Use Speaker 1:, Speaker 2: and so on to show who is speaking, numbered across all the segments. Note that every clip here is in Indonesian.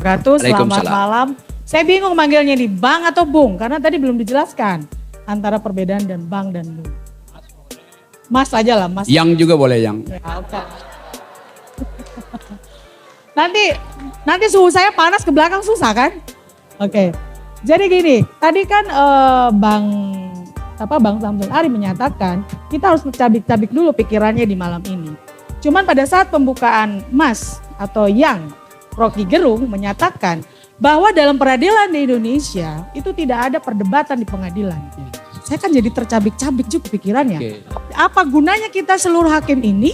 Speaker 1: Ratu, selamat
Speaker 2: Waalaikumsalam.
Speaker 1: malam. Saya bingung manggilnya nih Bang atau Bung karena tadi belum dijelaskan antara perbedaan dan Bang dan Bung. Mas aja lah, Mas.
Speaker 2: Yang juga boleh yang.
Speaker 1: Ya, oke. Nanti suhu saya panas ke belakang susah kan? Oke. Jadi gini, tadi kan Bang Samsul Ari menyatakan kita harus cabik-cabik dulu pikirannya di malam ini. Cuman pada saat pembukaan Mas atau Yang Rocky Gerung menyatakan bahwa dalam peradilan di Indonesia itu tidak ada perdebatan di pengadilan. Saya kan jadi tercabik-cabik juga pikirannya.
Speaker 2: Oke.
Speaker 1: Apa gunanya kita seluruh hakim ini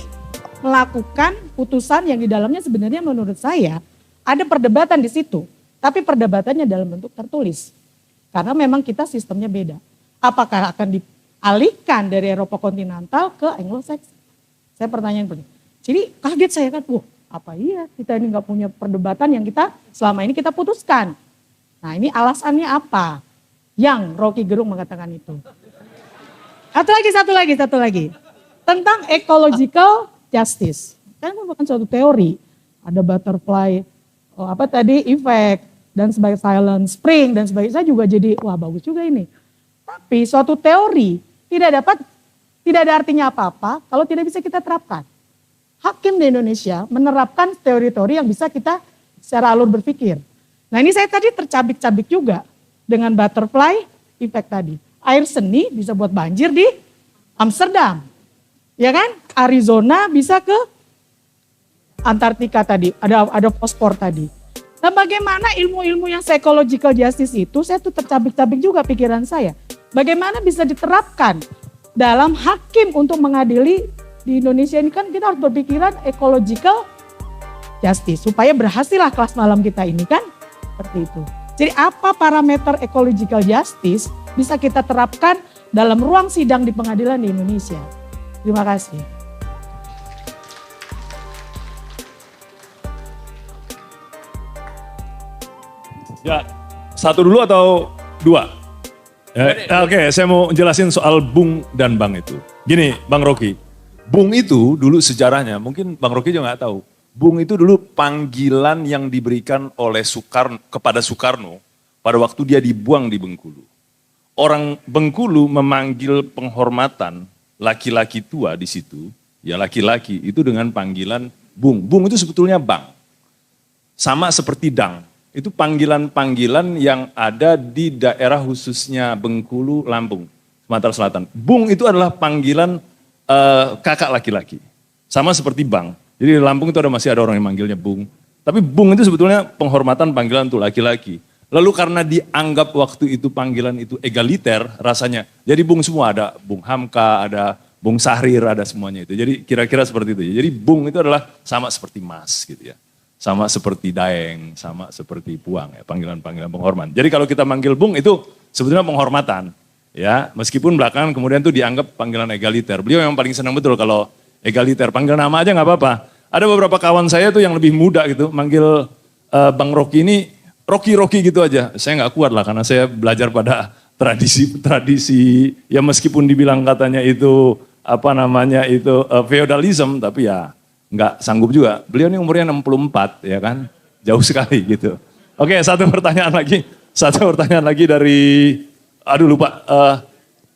Speaker 1: melakukan putusan yang di dalamnya sebenarnya menurut saya ada perdebatan di situ. Tapi perdebatannya dalam bentuk tertulis. Karena memang kita sistemnya beda. Apakah akan dialihkan dari Eropa kontinental ke Anglo-Saxon? Saya pertanyaan begini. Jadi kaget saya kan, wah apa iya kita ini nggak punya perdebatan yang kita selama ini kita putuskan. Nah ini alasannya apa? Yang Rocky Gerung mengatakan itu. Satu lagi. Tentang ecological justice. Kan bukan suatu teori. Ada butterfly, effect, dan sebagai silent spring, dan sebagainya. Saya juga jadi, wah bagus juga ini. Tapi suatu teori tidak ada artinya apa-apa kalau tidak bisa kita terapkan. Hakim di Indonesia menerapkan teori-teori yang bisa kita secara alur berpikir. Nah ini saya tadi tercabik-cabik juga dengan butterfly effect tadi. Air seni bisa buat banjir di Amsterdam. Ya kan? Arizona bisa ke Antartika tadi, ada fosfor tadi. Nah bagaimana ilmu-ilmu yang psychological justice itu, saya tuh tercabik-cabik juga pikiran saya. Bagaimana bisa diterapkan dalam hakim untuk mengadili di Indonesia ini kan kita harus berpikiran ecological justice. Supaya berhasillah kelas malam kita ini kan, seperti itu. Jadi apa parameter ecological justice bisa kita terapkan dalam ruang sidang di pengadilan di Indonesia. Terima kasih.
Speaker 3: Ya, satu dulu atau dua? Ya, Oke, saya mau jelasin soal Bung dan Bang itu. Gini, Bang Rocky. Bung itu dulu sejarahnya, mungkin Bang Rocky juga nggak tahu. Bung itu dulu panggilan yang diberikan oleh Soekarno kepada Soekarno pada waktu dia dibuang di Bengkulu. Orang Bengkulu memanggil penghormatan laki-laki tua di situ, ya laki-laki itu dengan panggilan Bung. Bung itu sebetulnya Bang. Sama seperti Dang. Itu panggilan-panggilan yang ada di daerah khususnya Bengkulu, Lampung, Sumatera Selatan. Bung itu adalah panggilan kakak laki-laki. Sama seperti Bang. Jadi di Lampung itu masih ada orang yang manggilnya Bung. Tapi Bung itu sebetulnya penghormatan panggilan untuk laki-laki. Lalu karena dianggap waktu itu panggilan itu egaliter rasanya. Jadi Bung semua, ada Bung Hamka, ada Bung Sahrir, ada semuanya itu. Jadi kira-kira seperti itu. Jadi Bung itu adalah sama seperti Mas gitu ya. Sama seperti Daeng, sama seperti Puang ya, panggilan-panggilan penghormatan. Jadi kalau kita manggil Bung itu sebetulnya penghormatan. Ya, meskipun belakangan kemudian itu dianggap panggilan egaliter. Beliau yang paling senang betul kalau egaliter, panggil nama aja nggak apa-apa. Ada beberapa kawan saya tuh yang lebih muda gitu, manggil Bang Rocky ini Rocky gitu aja. Saya nggak kuat lah karena saya belajar pada tradisi ya meskipun dibilang katanya itu feodalism, tapi ya nggak sanggup juga. Beliau ini umurnya 64 ya kan, jauh sekali gitu. Oke, satu pertanyaan lagi dari, aduh lupa.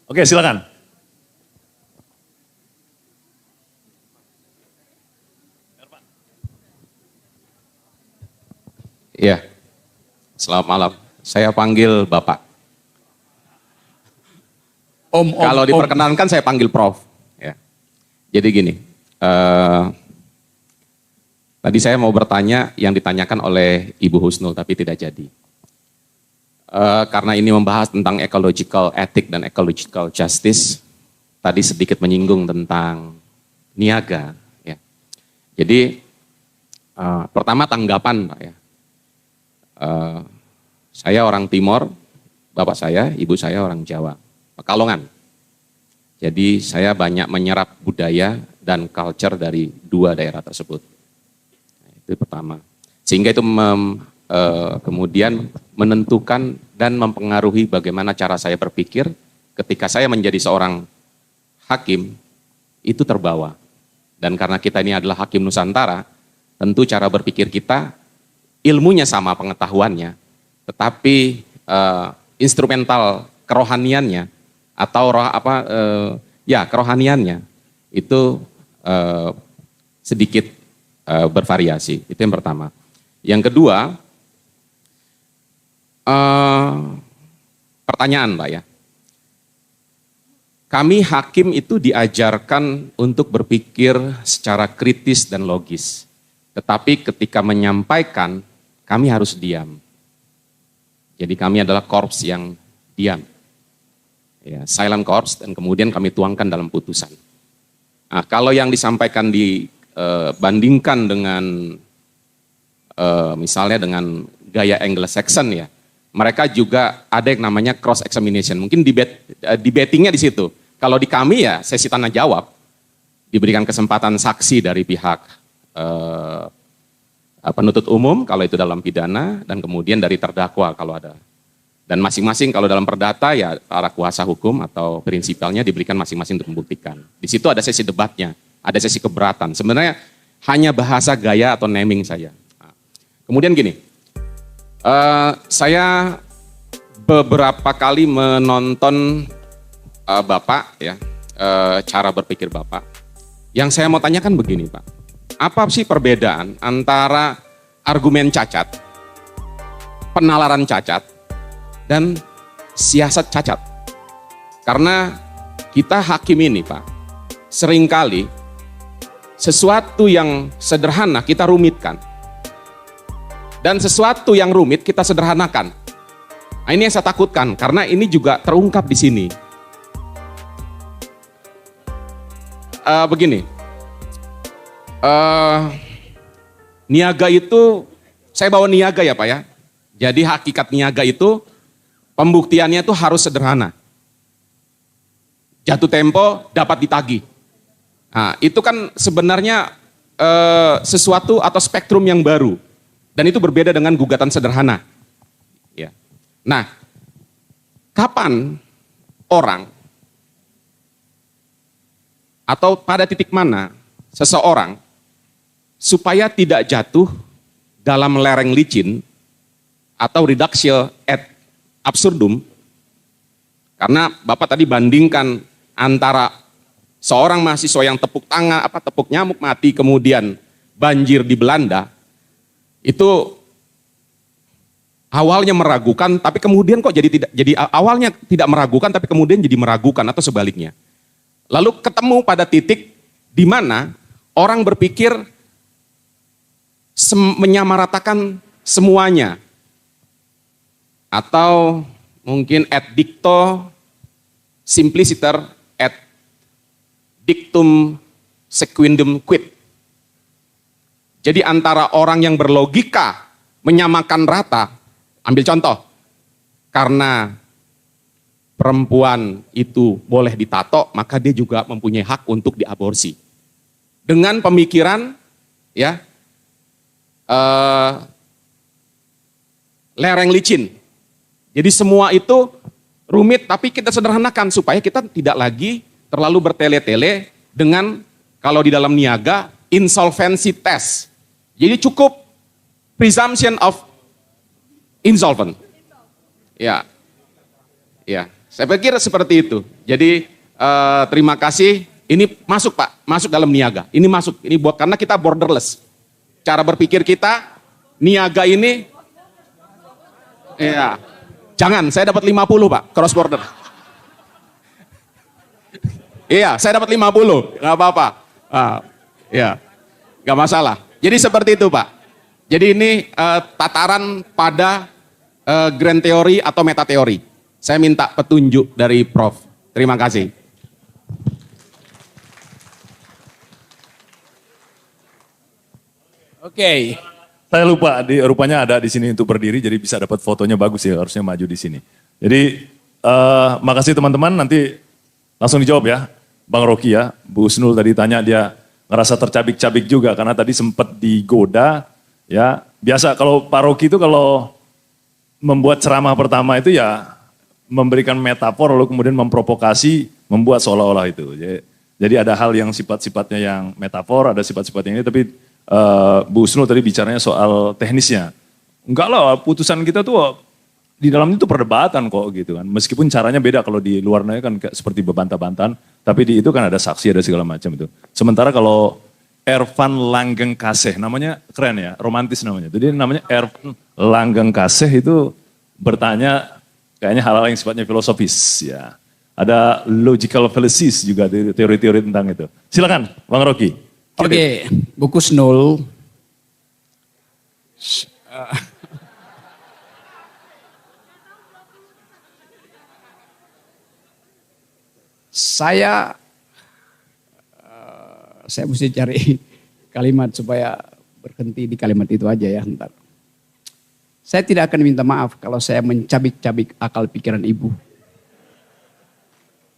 Speaker 3: Oke, silakan.
Speaker 4: Iya, selamat malam. Saya panggil Bapak. Kalau diperkenankan saya panggil Prof. Ya. Jadi gini, tadi saya mau bertanya yang ditanyakan oleh Ibu Husnul tapi tidak jadi. Karena ini membahas tentang ecological ethic dan ecological justice, tadi sedikit menyinggung tentang niaga. Ya. Jadi pertama tanggapan Pak ya. Saya orang Timor, bapak saya, ibu saya orang Jawa, Pekalongan. Jadi saya banyak menyerap budaya dan culture dari dua daerah tersebut. Nah, itu pertama. Sehingga itu kemudian menentukan dan mempengaruhi bagaimana cara saya berpikir ketika saya menjadi seorang hakim, itu terbawa. Dan karena kita ini adalah hakim Nusantara, tentu cara berpikir kita ilmunya sama, pengetahuannya, tetapi instrumental kerohaniannya atau kerohaniannya itu sedikit bervariasi. Itu yang pertama. Yang kedua, pertanyaan Pak ya. Kami hakim itu diajarkan untuk berpikir secara kritis dan logis. Tetapi ketika menyampaikan, kami harus diam. Jadi kami adalah korps yang diam. Ya, silent corps, dan kemudian kami tuangkan dalam putusan. Nah, kalau yang disampaikan dibandingkan dengan misalnya dengan gaya Anglo-Saxon ya, mereka juga ada yang namanya cross examination. Mungkin debatingnya di situ. Kalau di kami ya sesi tanya jawab, diberikan kesempatan saksi dari pihak penuntut umum kalau itu dalam pidana, dan kemudian dari terdakwa kalau ada. Dan masing-masing kalau dalam perdata ya para kuasa hukum atau prinsipalnya diberikan masing-masing untuk membuktikan. Di situ ada sesi debatnya, ada sesi keberatan. Sebenarnya hanya bahasa gaya atau naming saja. Nah, kemudian gini, saya beberapa kali menonton Bapak ya, cara berpikir Bapak. Yang saya mau tanyakan begini Pak, apa sih perbedaan antara argumen cacat, penalaran cacat, dan siasat cacat? Karena kita hakim ini Pak, seringkali sesuatu yang sederhana kita rumitkan. Dan sesuatu yang rumit kita sederhanakan. Nah, ini yang saya takutkan, karena ini juga terungkap di sini. Begini, niaga itu, saya bawa niaga ya Pak ya. Jadi hakikat niaga itu, pembuktiannya itu harus sederhana. Jatuh tempo dapat ditagih. Nah, itu kan sebenarnya sesuatu atau spektrum yang baru. Dan itu berbeda dengan gugatan sederhana. Ya. Nah, kapan orang atau pada titik mana seseorang supaya tidak jatuh dalam lereng licin atau reduction ad absurdum, karena Bapak tadi bandingkan antara seorang mahasiswa yang tepuk nyamuk mati kemudian banjir di Belanda, itu awalnya meragukan tapi kemudian kok jadi awalnya tidak meragukan tapi kemudian jadi meragukan atau sebaliknya. Lalu ketemu pada titik di mana orang berpikir menyamaratakan semuanya. Atau mungkin ad dicto simpliciter ad dictum sequendum quid. Jadi antara orang yang berlogika menyamakan rata, ambil contoh, karena perempuan itu boleh ditato, maka dia juga mempunyai hak untuk diaborsi. Dengan pemikiran ya lereng licin. Jadi semua itu rumit, tapi kita sederhanakan supaya kita tidak lagi terlalu bertele-tele dengan, kalau di dalam niaga, insolvency test. Jadi cukup presumption of insolvent. Ya, ya. Saya pikir seperti itu. Jadi terima kasih. Ini masuk Pak, masuk dalam niaga. Ini masuk, ini buat, karena kita borderless. Cara berpikir kita, niaga ini, ya, jangan, saya dapat 50 Pak, cross border. Iya, saya dapat 50, nggak apa-apa. Ya, nggak masalah. Jadi seperti itu Pak. Jadi ini tataran pada grand teori atau meta teori. Saya minta petunjuk dari Prof. Terima kasih.
Speaker 3: Oke. Saya lupa, rupanya ada di sini untuk berdiri, jadi bisa dapat fotonya bagus ya, harusnya maju di sini. Jadi, makasih teman-teman, nanti langsung dijawab ya, Bang Rocky ya. Bu Husnul tadi tanya, dia ngerasa tercabik-cabik juga, karena tadi sempat digoda, ya. Biasa kalau Pak Rocky itu kalau membuat ceramah pertama itu ya, memberikan metafor lalu kemudian memprovokasi, membuat seolah-olah itu. Jadi ada hal yang sifat-sifatnya yang metafor, ada sifat-sifatnya ini, tapi Bu Husnul tadi bicaranya soal teknisnya. Enggak lah, putusan kita tuh di dalamnya tuh perdebatan kok gitu kan. Meskipun caranya beda kalau di luar negeri kan kayak seperti bebantah-bantahan, tapi di itu kan ada saksi, ada segala macam itu. Sementara kalau Ervan Langgeng Kasih, namanya keren ya, romantis namanya. Jadi namanya Ervan Langgeng Kasih itu bertanya kayaknya hal-hal yang sifatnya filosofis ya. Ada logical fallacies juga, teori-teori tentang itu. Silakan Bang Rocky.
Speaker 2: Oke, buku Snul. Saya mesti cari kalimat supaya berhenti di kalimat itu aja ya ntar. Saya tidak akan minta maaf kalau saya mencabik-cabik akal pikiran ibu.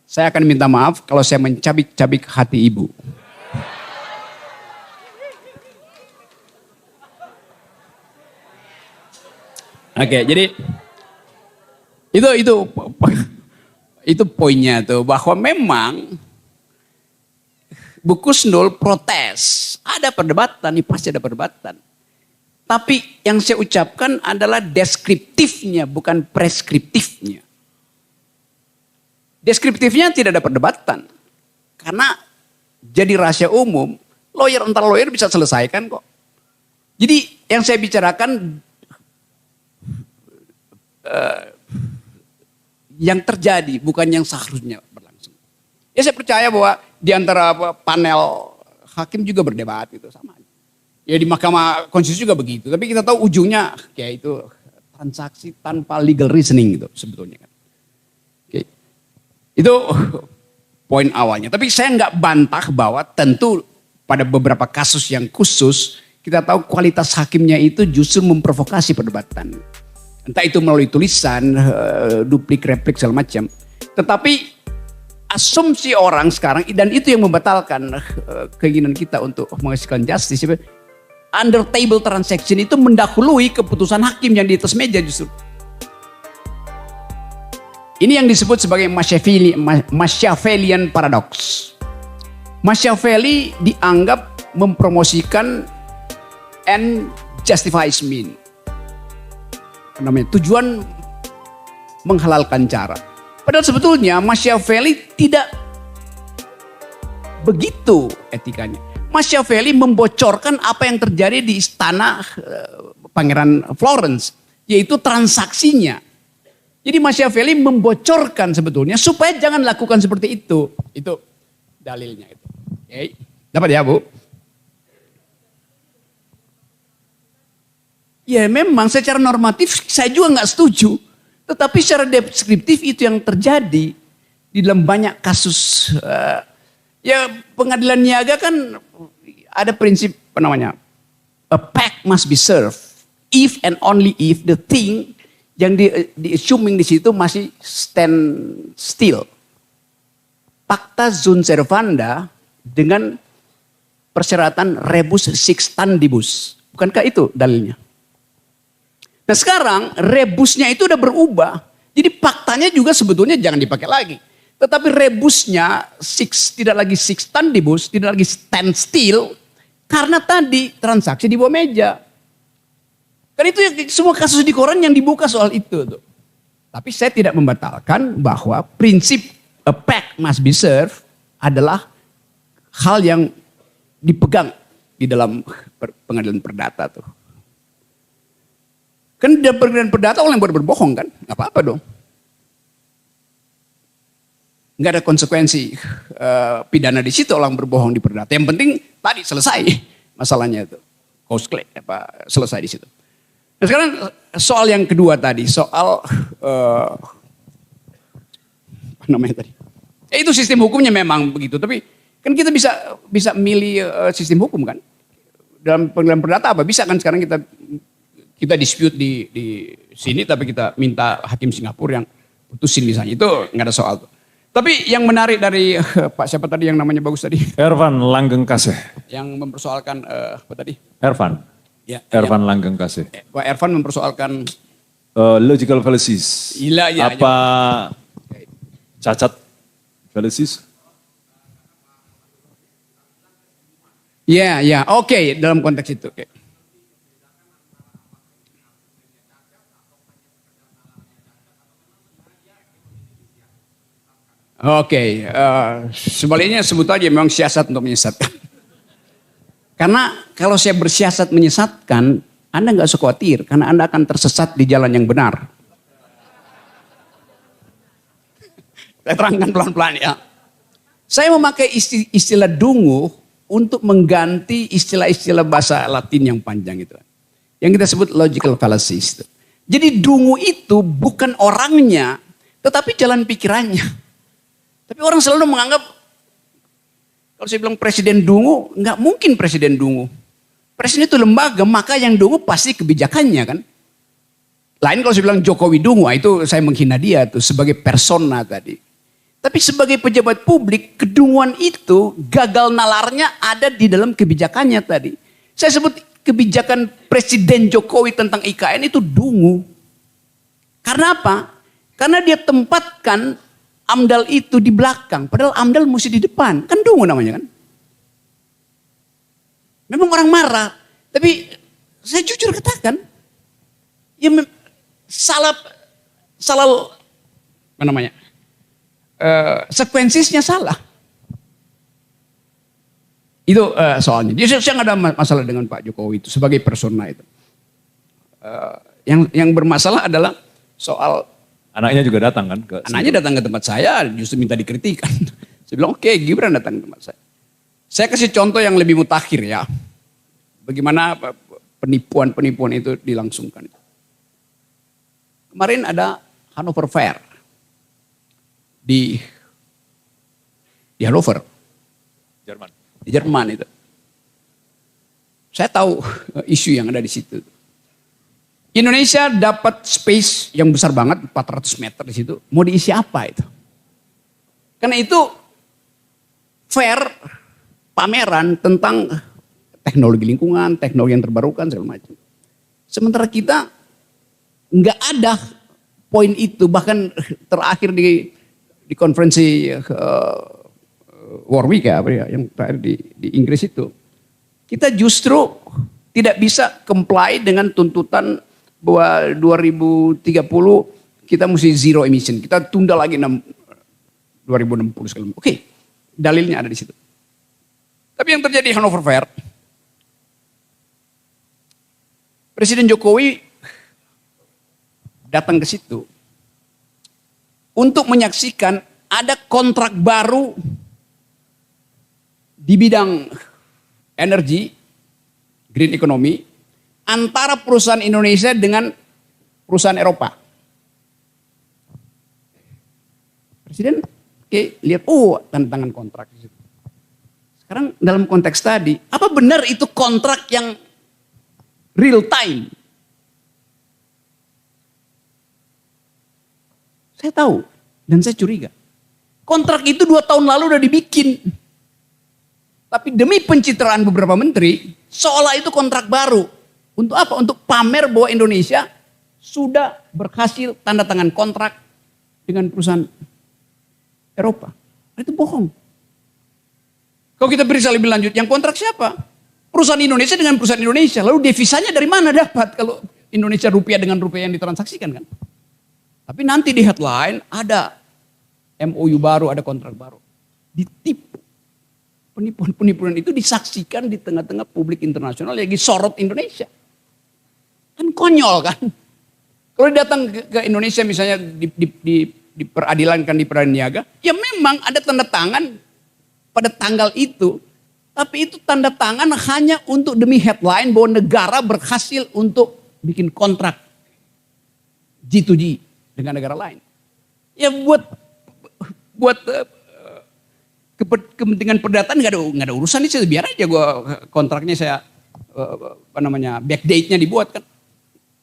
Speaker 2: Saya akan minta maaf kalau saya mencabik-cabik hati ibu. Oke, jadi itu poinnya tuh, bahwa memang buku Snul protes. Ada perdebatan, ini pasti ada perdebatan. Tapi yang saya ucapkan adalah deskriptifnya, bukan preskriptifnya. Deskriptifnya tidak ada perdebatan. Karena jadi rahasia umum, lawyer antar lawyer bisa selesaikan kok. Jadi yang saya bicarakan yang terjadi, bukan yang seharusnya berlangsung. Ya saya percaya bahwa di antara panel hakim juga berdebat itu sama. Ya di Mahkamah Konstitusi juga begitu. Tapi kita tahu ujungnya kayak itu transaksi tanpa legal reasoning gitu sebetulnya kan. Oke. Itu poin awalnya. Tapi saya nggak bantah bahwa tentu pada beberapa kasus yang khusus kita tahu kualitas hakimnya itu justru memprovokasi perdebatan. Entah itu melalui tulisan, duplik, replik, segala macam. Tetapi asumsi orang sekarang, dan itu yang membatalkan keinginan kita untuk menghasilkan justice. Under table transaction itu mendahului keputusan hakim yang di atas meja justru. Ini yang disebut sebagai Machiavellian paradox. Machiavelli dianggap mempromosikan end justifies means. Namanya tujuan menghalalkan cara. Padahal sebetulnya Machiavelli tidak begitu etikanya. Machiavelli membocorkan apa yang terjadi di istana Pangeran Florence, yaitu transaksinya. Jadi Machiavelli membocorkan sebetulnya supaya jangan lakukan seperti itu. Itu dalilnya itu. Oke. Dapat ya, Bu? Ya memang secara normatif saya juga nggak setuju. Tetapi secara deskriptif itu yang terjadi di dalam banyak kasus. Ya pengadilan niaga kan ada prinsip apa namanya? A pact must be served if and only if the thing yang di assuming di situ masih stand still. Pacta sunt servanda dengan persyaratan rebus sixtandibus. Bukankah itu dalilnya? Nah sekarang rebusnya itu udah berubah. Jadi faktanya juga sebetulnya jangan dipakai lagi. Tetapi rebusnya tidak lagi sixtandibus, tidak lagi stand still. Karena tadi transaksi di bawah meja. Kan itu semua kasus di koran yang dibuka soal itu. Tuh. Tapi saya tidak membatalkan bahwa prinsip a pact must be served adalah hal yang dipegang di dalam pengadilan perdata tuh. Kan di pengadilan perdata orang yang berbohong kan, nggak apa-apa dong. Nggak ada konsekuensi pidana di situ orang berbohong di perdata. Yang penting tadi selesai masalahnya itu, cause claim selesai di situ. Nah sekarang soal yang kedua tadi, soal apa namanya tadi? Ya itu sistem hukumnya memang begitu, tapi kan kita bisa milih sistem hukum kan. Dalam pengadilan perdata apa bisa kan sekarang kita dispute di sini tapi kita minta hakim Singapura yang putusin misalnya. Itu nggak ada soal tuh. Tapi yang menarik dari Pak siapa tadi yang namanya bagus tadi?
Speaker 3: Ervan Langgeng Kasih.
Speaker 2: Yang mempersoalkan apa tadi?
Speaker 3: Ervan.
Speaker 2: Ya,
Speaker 3: Ervan Langgeng Kasih.
Speaker 2: Pak Ervan mempersoalkan
Speaker 3: logical fallacies.
Speaker 2: Ya,
Speaker 3: apa cacat fallacies?
Speaker 2: Ya, oke dalam konteks itu. Okay. Oke, sebaliknya sebut aja memang siasat untuk menyesatkan. Karena kalau saya bersiasat menyesatkan, Anda nggak usah khawatir, karena Anda akan tersesat di jalan yang benar. Saya terangkan pelan-pelan ya. Saya memakai istilah dungu untuk mengganti istilah-istilah bahasa Latin yang panjang itu. Yang kita sebut logical fallacies. Jadi dungu itu bukan orangnya, tetapi jalan pikirannya. Tapi orang selalu menganggap, kalau saya bilang presiden dungu, nggak mungkin presiden dungu. Presiden itu lembaga, maka yang dungu pasti kebijakannya kan. Lain kalau saya bilang Jokowi dungu, itu saya menghina dia tuh sebagai persona tadi. Tapi sebagai pejabat publik, kedunguan itu gagal nalarnya ada di dalam kebijakannya tadi. Saya sebut kebijakan Presiden Jokowi tentang IKN itu dungu. Karena apa? Karena dia tempatkan AMDAL itu di belakang, padahal AMDAL mesti di depan. Kan dungu namanya kan. Memang orang marah, tapi saya jujur katakan, ya salah apa namanya? Sekuensisnya salah. Itu soalnya. Jadi saya nggak ada masalah dengan Pak Jokowi itu sebagai persona itu. Yang bermasalah adalah soal
Speaker 3: Anaknya juga datang kan?
Speaker 2: anaknya datang ke tempat saya justru minta dikritikan. Saya bilang oke, Gibran datang ke tempat saya. Saya kasih contoh yang lebih mutakhir ya. Bagaimana penipuan-penipuan itu dilangsungkan. Kemarin ada Hannover Fair di Hannover,
Speaker 3: Jerman.
Speaker 2: di Jerman itu. Saya tahu isu yang ada di situ. Indonesia dapat space yang besar banget, 400 meter di situ. Mau diisi apa itu? Karena itu fair, pameran tentang teknologi lingkungan, teknologi yang terbarukan segala macam. Sementara kita nggak ada poin itu, bahkan terakhir di konferensi Warwick ya, yang terakhir di Inggris itu, kita justru tidak bisa comply dengan tuntutan bahwa 2030 kita mesti zero emission. Kita tunda lagi 2060 segala macam. Oke, dalilnya ada di situ. Tapi yang terjadi di Hannover Fair, Presiden Jokowi datang ke situ untuk menyaksikan ada kontrak baru di bidang energi, green economy, antara perusahaan Indonesia dengan perusahaan Eropa. Presiden lihat, tanda tangan kontrak di situ. Sekarang dalam konteks tadi, apa benar itu kontrak yang real time? Saya tahu dan saya curiga. Kontrak itu 2 tahun lalu udah dibikin. Tapi demi pencitraan beberapa menteri, seolah itu kontrak baru. Untuk apa? Untuk pamer bahwa Indonesia sudah berhasil tanda tangan kontrak dengan perusahaan Eropa. Itu bohong. Kalau kita periksa lebih lanjut, yang kontrak siapa? Perusahaan Indonesia dengan perusahaan Indonesia. Lalu devisanya dari mana dapat kalau Indonesia rupiah dengan rupiah yang ditransaksikan kan? Tapi nanti di headline ada MOU baru, ada kontrak baru. Ditipu. Penipuan-penipuan itu disaksikan di tengah-tengah publik internasional lagi sorot Indonesia. Kan konyol kan. Kalau datang ke Indonesia misalnya di peradilan kan di peradilan niaga, ya memang ada tanda tangan pada tanggal itu. Tapi itu tanda tangan hanya untuk demi headline bahwa negara berhasil untuk bikin kontrak G2G dengan negara lain. Ya buat kepentingan perdata nggak ada urusan itu, biar aja kontraknya saya backdate-nya dibuat kan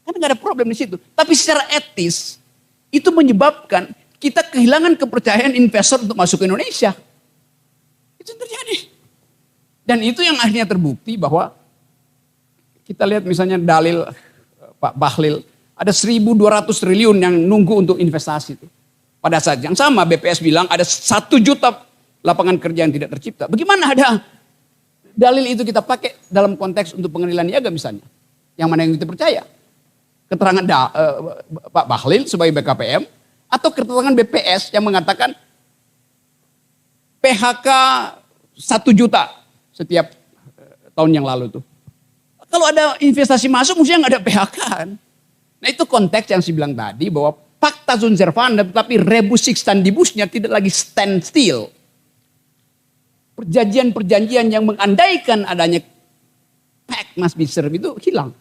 Speaker 2: nggak ada problem di situ. Tapi secara etis itu menyebabkan kita kehilangan kepercayaan investor untuk masuk ke Indonesia. Itu yang terjadi. Dan itu yang akhirnya terbukti bahwa kita lihat misalnya dalil Pak Bahlil ada 1.200 triliun yang nunggu untuk investasi itu. Pada saat yang sama BPS bilang ada 1 juta lapangan kerja yang tidak tercipta. Bagaimana ada dalil itu kita pakai dalam konteks untuk pengadilan niaga misalnya? Yang mana yang kita percaya? Keterangan Pak Bahlil sebagai BKPM atau keterangan BPS yang mengatakan PHK 1 juta setiap tahun yang lalu tuh. Kalau ada investasi masuk mestinya nggak ada PHK kan. Nah itu konteks yang saya bilang tadi bahwa pacta sunt servanda tetapi rebus sic stantibusnya tidak lagi stand still. Perjanjian-perjanjian yang mengandaikan adanya pact must be served itu hilang.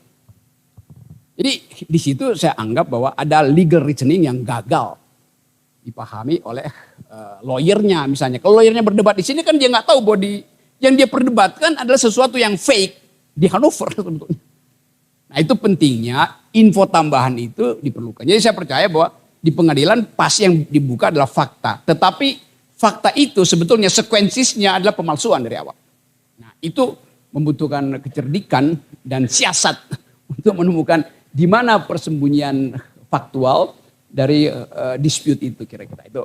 Speaker 2: Jadi di situ saya anggap bahwa ada legal reasoning yang gagal dipahami oleh lawyernya misalnya. Kalau lawyernya berdebat di sini kan dia nggak tahu bahwa yang dia perdebatkan adalah sesuatu yang fake di Hanover sebetulnya. Nah itu pentingnya info tambahan itu diperlukan. Jadi saya percaya bahwa di pengadilan pasti yang dibuka adalah fakta. Tetapi fakta itu sebetulnya sekuensisnya adalah pemalsuan dari awal. Nah itu membutuhkan kecerdikan dan siasat untuk menemukan di mana persembunyian faktual dari dispute itu kira-kira. Itu